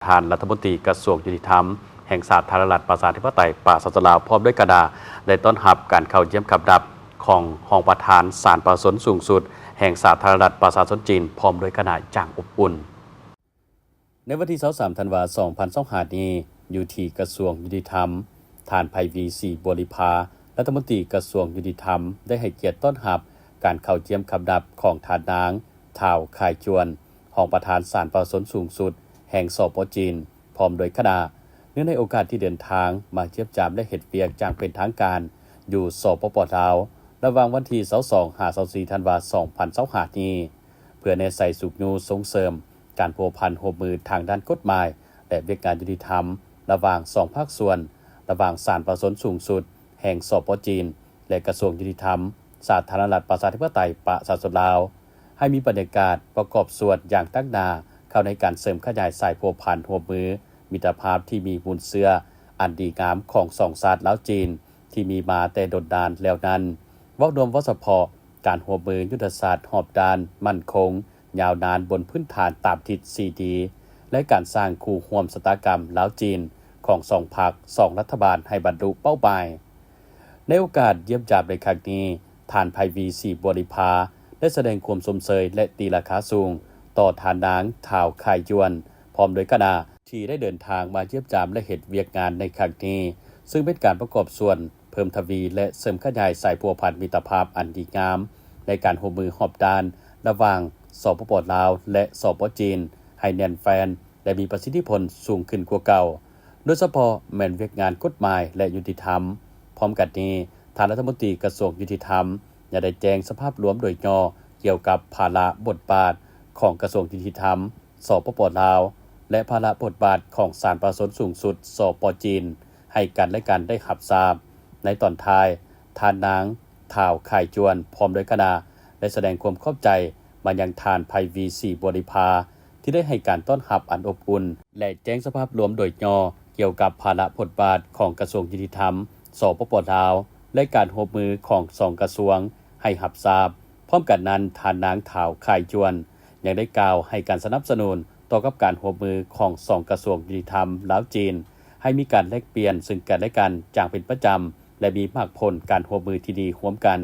ท่านรัฐมนตรีกระทรวงยุติธรรมแห่งสาธารณรัฐประชาธิปไตยประชาชนลาวพร้อมด้วยกระดาได้ต้อนรับการเข้าเยี่ยมขับดับของห้องประธานศาลประชาชนสูงสุดแห่งสาธารณรัฐประชาชนจีนพร้อมด้วยคณะอย่างอบอุ่นในวันที่23ธันวาคม2025นี้อยู่ที่กระทรวงยุติธรรมท่านไพวีศรีบริภารัฐมนตรีกระทรวงยุติธรรมได้ให้เกียรติต้อนรับการเข้าเยี่ยมขับดับของท่านนางท้าวข่ายจวนห้องประธานศาลประชาชนสูงสุดแห่งสปป.จีนพร้อมโดยคณะเนื่องในโอกาสที่เดินทางมาเทียบจามและเฮ็ดเวียกอย่างเป็นทางการอยู่สปป.ลาวระหว่างวันที่22-24ธันวาคม2025นี้เพื่อในใส่สุขนูส่งเสริมการพัวพันร่วมมือทางด้านกฎหมายและเวียกงานยุติธรรมระหว่าง2ภาคส่วนระหว่างศาลประชาชนสูงสุดแห่งสปป.จีนและกระทรวงยุติธรรมสาธารณรัฐประชาธิปไตยประชาชนลาวให้มีบรรยากาศประกอบส่วนอย่างตั้งหน้าเข้าในการเสริมขยายสายพัวพันร่วมมือมิตรภาพที่มีมูลเสื้ออันดีงามของสองชาติลาวจีนที่มีมาแต่ดนดานแล้วนั้นเว้ารวมว่าเฉพาะการร่วมมือยุทธศาสตร์หอบดานมั่นคงยาวนานบนพื้นฐานตามทิศ 4D และการสร้างคู่ร่วมชะตากรรมลาวจีนของสองพรรคสองรัฐบาลให้บรรลุเป้าหมายในโอกาสเยี่ยมยามในครั้งนี้ท่านไพวีศรีบริภาได้แสดงความสมเสยและตีราคาสูงต่อท่านนางท้าวข่ายจวนพร้อมโดยคณะที่ได้เดินทางมาเยี่ยมยามและเฮ็ดเวียกงานในครั้งนี้ซึ่งเป็นการประกอบส่วนเพิ่มทวีและเสริมขยายสายพัวพันมิตรภาพอันดีงามในการร่วมมือหอบด้านระหว่างสปป.ลาวและสปป.จีนให้แน่นแฟนและมีประสิทธิผลสูงขึ้นกว่าเก่าโดยเฉพาะแม่นเวียกงานกฎหมายและยุติธรรมพร้อมกันนี้ท่านรัฐมนตรีกระทรวงยุติธรรมยังได้แจ้งสภาพรวมโดยย่อเกี่ยวกับภาระบทบาทของกระทรวงยุติธรรมสปป.ลาวและภาระบทบาทของศาลประชาชนสูงสุดสปป.จีนให้กันและกันได้รับทราบในตอนท้ายท่านนางท้าวข่ายจวนพร้อมด้วยคณะได้แสดงความขอบใจมายังท่านไพวีศรีบริภาที่ได้ให้การต้อนรับอันอบอุ่นและแจ้งสภาพรวมโดยย่อเกี่ยวกับภาระบทบาทของกระทรวงยุติธรรมสปป.ลาวและการร่วมมือของสองกระทรวงให้รับทราบพร้อมกันนั้นท่านนางท้าวข่ายจวนยังได้กล่าวให้การสนับสนุนต่อกับการร่วมมือของสองกระทรวงยุติธรรมลาวจีนให้มีการแลกเปลี่ยนซึ่งกันและกันอย่างเป็นประจำและมีภาคผลการร่วมมือที่ดีร่วมกัน